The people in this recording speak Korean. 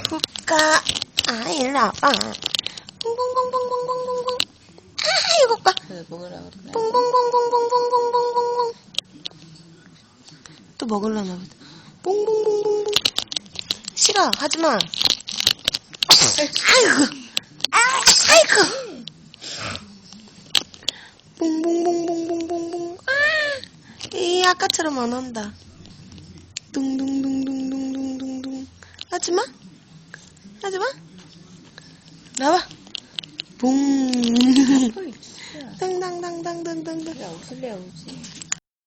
볼까? 아, 일로 와봐. 뽕뽕뽕뽕뽕뽕뽕뽕. 아, 이거 봐. 먹으라 그러네. 뽕뽕뽕뽕뽕뽕뽕뽕뽕. 또 먹으려나 보다. 뽕뽕뽕뽕뽕. 싫어, 하지마. 아이고. 아이고. 뽕뽕뽕뽕뽕뽕뽕. 아, 이 아까처럼 안 한다. 둥둥둥둥둥둥둥둥. 하지마. 하지마. 나와. 봉. 폴리 진짜. 당당당당당당당. 야, 웃을래, 웃지.